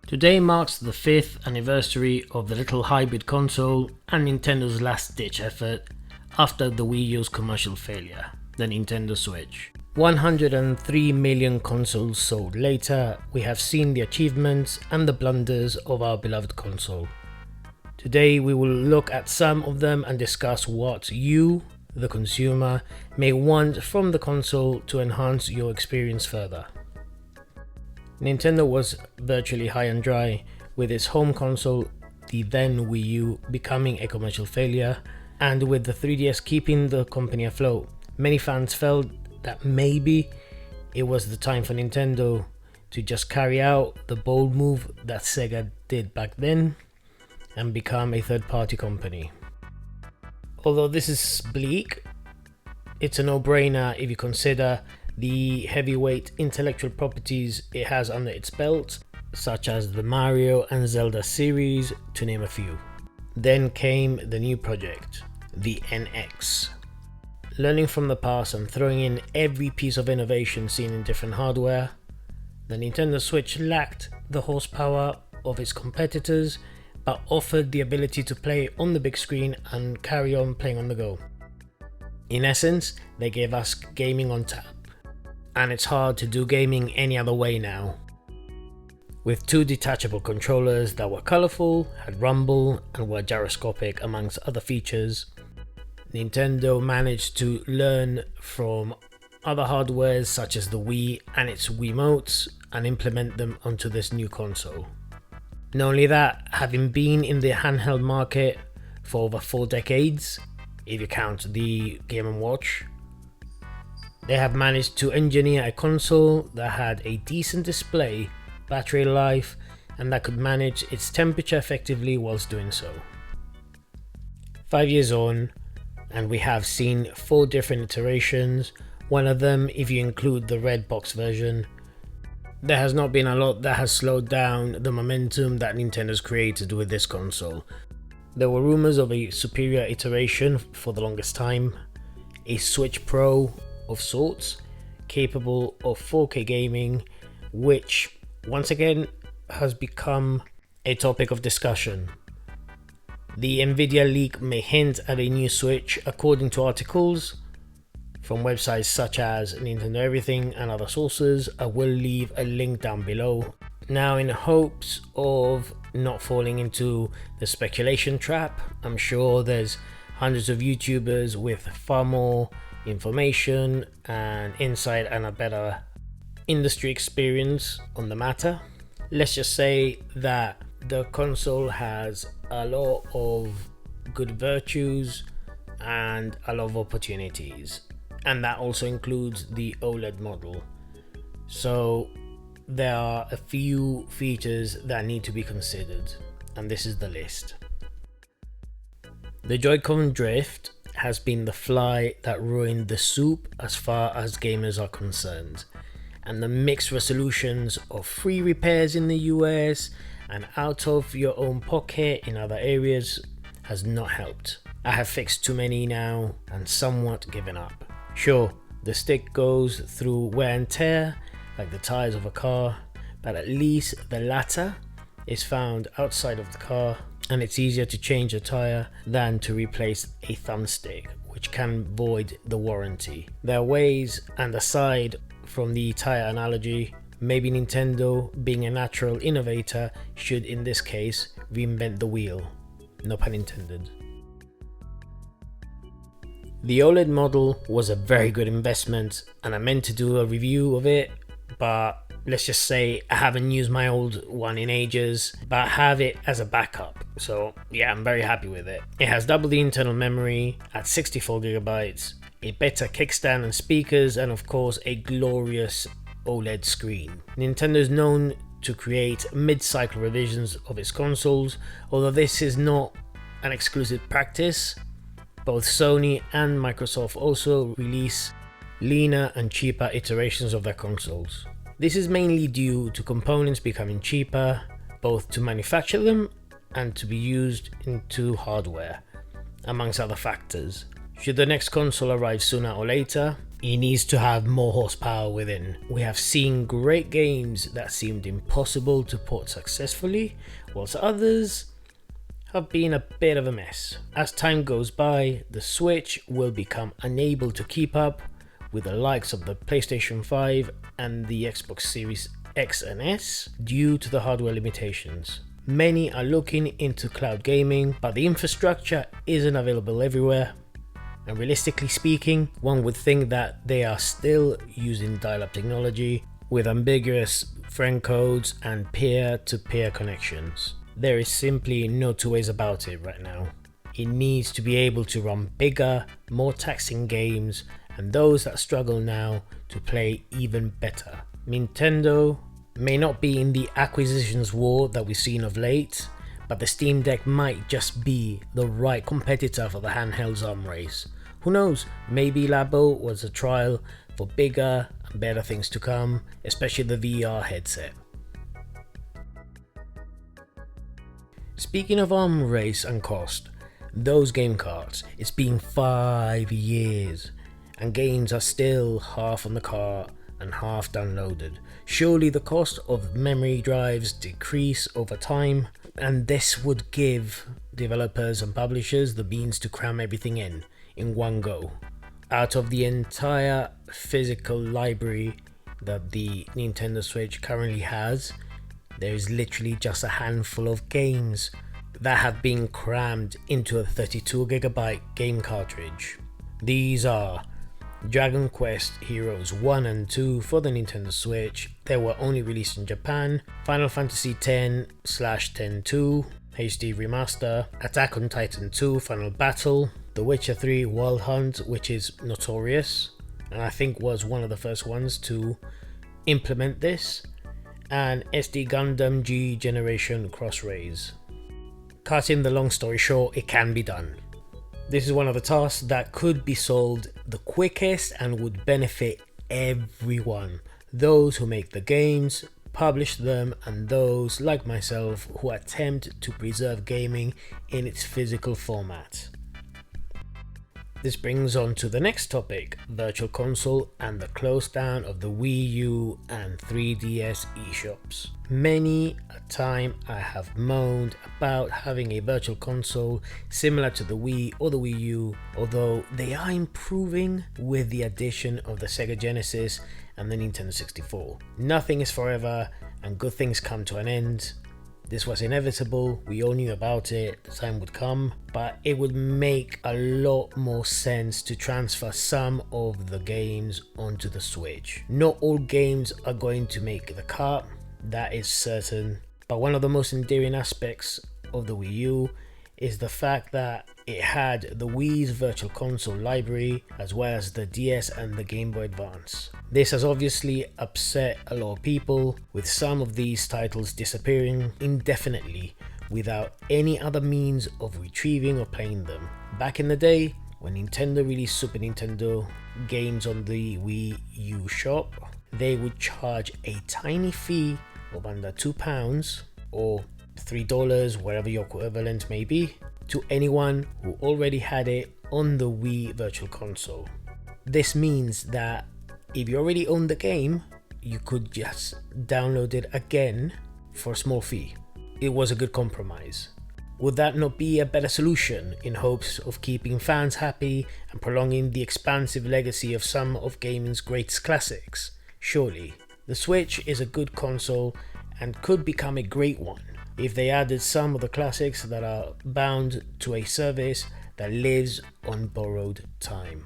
Today marks the 5th anniversary of the little hybrid console and Nintendo's last-ditch effort after the Wii U's commercial failure, the Nintendo Switch. 103 million consoles sold later, we have seen the achievements and the blunders of our beloved console. Today we will look at some of them and discuss what you, the consumer, may want from the console to enhance your experience further. Nintendo was virtually high and dry, with its home console, the then Wii U, becoming a commercial failure, and with the 3DS keeping the company afloat. Many fans felt that maybe it was the time for Nintendo to just carry out the bold move that Sega did back then and become a third-party company. Although this is bleak, it's a no-brainer if you consider the heavyweight intellectual properties it has under its belt, such as the Mario and Zelda series, to name a few. Then came the new project, the NX. Learning from the past and throwing in every piece of innovation seen in different hardware, the Nintendo Switch lacked the horsepower of its competitors, but offered the ability to play on the big screen and carry on playing on the go. In essence, they gave us gaming on tap. And it's hard to do gaming any other way now. With two detachable controllers that were colourful, had rumble, and were gyroscopic amongst other features, Nintendo managed to learn from other hardwares such as the Wii and its Wiimotes and implement them onto this new console. Not only that, having been in the handheld market for over 4 decades, if you count the Game & Watch, they have managed to engineer a console that had a decent display, battery life, and that could manage its temperature effectively whilst doing so. 5 years on, and we have seen 4 different iterations, one of them if you include the red box version. There has not been a lot that has slowed down the momentum that Nintendo's created with this console. There were rumours of a superior iteration for the longest time, a Switch Pro of sorts, capable of 4K gaming, which once again has become a topic of discussion. The Nvidia leak may hint at a new Switch according to articles from websites such as Nintendo Everything and other sources. I will leave a link down below. Now, in hopes of not falling into the speculation trap, I'm sure there's hundreds of YouTubers with far more information and insight and a better industry experience on the matter. Let's just say that the console has a lot of good virtues and a lot of opportunities, and that also includes the OLED model. So there are a few features that need to be considered, and this is the list. The Joycon Drift has been the fly that ruined the soup as far as gamers are concerned, and the mixed resolutions of free repairs in the US and out of your own pocket in other areas has not helped. I have fixed too many now and somewhat given up. Sure, the stick goes through wear and tear like the tires of a car, but at least the latter is found outside of the car, and it's easier to change a tire than to replace a thumbstick, which can void the warranty. There are ways, and aside from the tire analogy, maybe Nintendo, being a natural innovator, should in this case reinvent the wheel. No pun intended. The OLED model was a very good investment, and I meant to do a review of it, but let's just say I haven't used my old one in ages, but I have it as a backup. So yeah, I'm very happy with it. It has double the internal memory at 64GB, a better kickstand and speakers, and of course a glorious OLED screen. Nintendo is known to create mid-cycle revisions of its consoles, although this is not an exclusive practice. Both Sony and Microsoft also release leaner and cheaper iterations of their consoles. This is mainly due to components becoming cheaper, both to manufacture them and to be used into hardware, amongst other factors. Should the next console arrive sooner or later, It needs to have more horsepower within. We have seen great games that seemed impossible to port successfully, whilst others have been a bit of a mess. As time goes by, the Switch will become unable to keep up with the likes of the PlayStation 5 and the Xbox Series X and S due to the hardware limitations. Many are looking into cloud gaming, but the infrastructure isn't available everywhere. And realistically speaking, one would think that they are still using dial-up technology with ambiguous friend codes and peer-to-peer connections. There is simply no two ways about it right now. It needs to be able to run bigger, more taxing games, and those that struggle now to play even better. Nintendo may not be in the acquisitions war that we've seen of late, but the Steam Deck might just be the right competitor for the handheld's arm race. Who knows, maybe Labo was a trial for bigger and better things to come, especially the VR headset. Speaking of arm race and cost, those game carts, it's been 5 years and games are still half on the cart and half downloaded. Surely the cost of memory drives decrease over time, and this would give developers and publishers the means to cram everything in one go. Out of the entire physical library that the Nintendo Switch currently has, there is literally just a handful of games that have been crammed into a 32GB game cartridge. These are Dragon Quest Heroes 1 and 2 for the Nintendo Switch. They were only released in Japan. Final Fantasy X/10-2 HD Remaster, Attack on Titan 2 Final Battle, The Witcher 3 Wild Hunt, which is notorious and I think was one of the first ones to implement this, and SD Gundam G Generation Cross-Rays. Cutting the long story short, it can be done. This is one of the tasks that could be solved the quickest and would benefit everyone. Those who make the games, publish them, and those like myself who attempt to preserve gaming in its physical format. This brings on to the next topic, Virtual Console and the close down of the Wii U and 3DS eShops. Many a time I have moaned about having a Virtual Console similar to the Wii or the Wii U, although they are improving with the addition of the Sega Genesis and the Nintendo 64. Nothing is forever and good things come to an end. This was inevitable, we all knew about it, the time would come, but it would make a lot more sense to transfer some of the games onto the Switch. Not all games are going to make the cut, that is certain, but one of the most endearing aspects of the Wii U is the fact that it had the Wii's Virtual Console library as well as the DS and the Game Boy Advance. This has obviously upset a lot of people, with some of these titles disappearing indefinitely without any other means of retrieving or playing them. Back in the day, when Nintendo released Super Nintendo games on the Wii U shop, they would charge a tiny fee of under £2 or $3, wherever your equivalent may be, to anyone who already had it on the Wii Virtual Console. This means that if you already own the game, you could just download it again for a small fee. It was a good compromise. Would that not be a better solution in hopes of keeping fans happy and prolonging the expansive legacy of some of gaming's greatest classics? Surely. The Switch is a good console and could become a great one if they added some of the classics that are bound to a service that lives on borrowed time.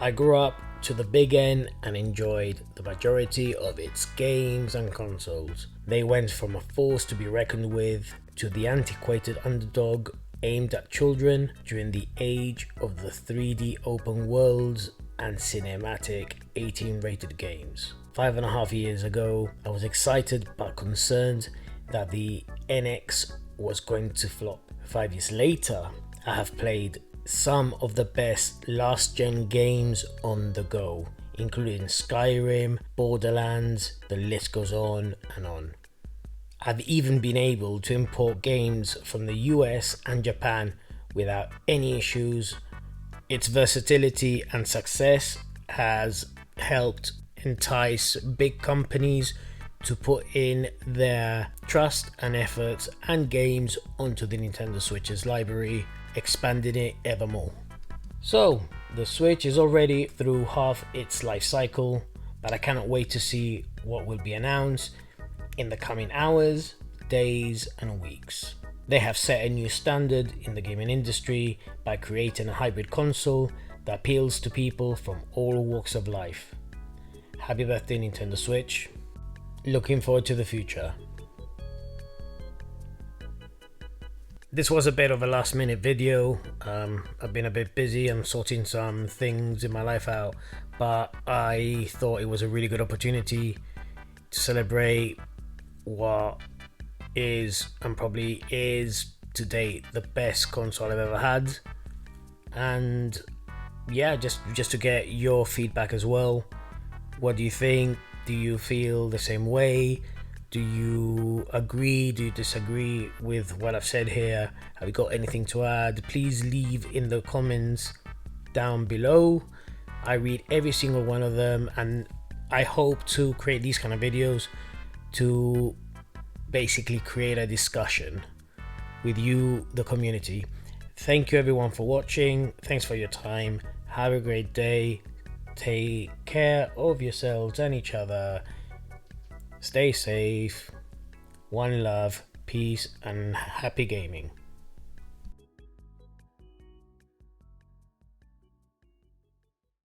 I grew up to the big N and enjoyed the majority of its games and consoles. They went from a force to be reckoned with to the antiquated underdog aimed at children during the age of the 3D open worlds and cinematic 18-rated games. 5.5 years ago, I was excited but concerned that the NX was going to flop. 5 years later, I have played some of the best last-gen games on the go, including Skyrim, Borderlands, the list goes on and on. I've even been able to import games from the US and Japan without any issues, Its versatility and success has helped entice big companies to put in their trust and efforts and games onto the Nintendo Switch's library, expanding it ever more. So, the Switch is already through half its life cycle, but I cannot wait to see what will be announced in the coming hours, days, and weeks. They have set a new standard in the gaming industry by creating a hybrid console that appeals to people from all walks of life. Happy birthday, Nintendo Switch. Looking forward to the future. This was a bit of a last minute video. I've been a bit busy. I'm sorting some things in my life out, but I thought it was a really good opportunity to celebrate what is and probably is to date the best console I've ever had. And yeah, just to get your feedback as well. What do you think? Do you feel the same way? Do you agree? Do you disagree with what I've said here? Have you got anything to add? Please leave in the comments down below. I read every single one of them, and I hope to create these kind of videos to basically create a discussion with you, the community. Thank you everyone for watching. Thanks for your time. Have a great day. Take care of yourselves and each other. Stay safe. One love, peace, and happy gaming.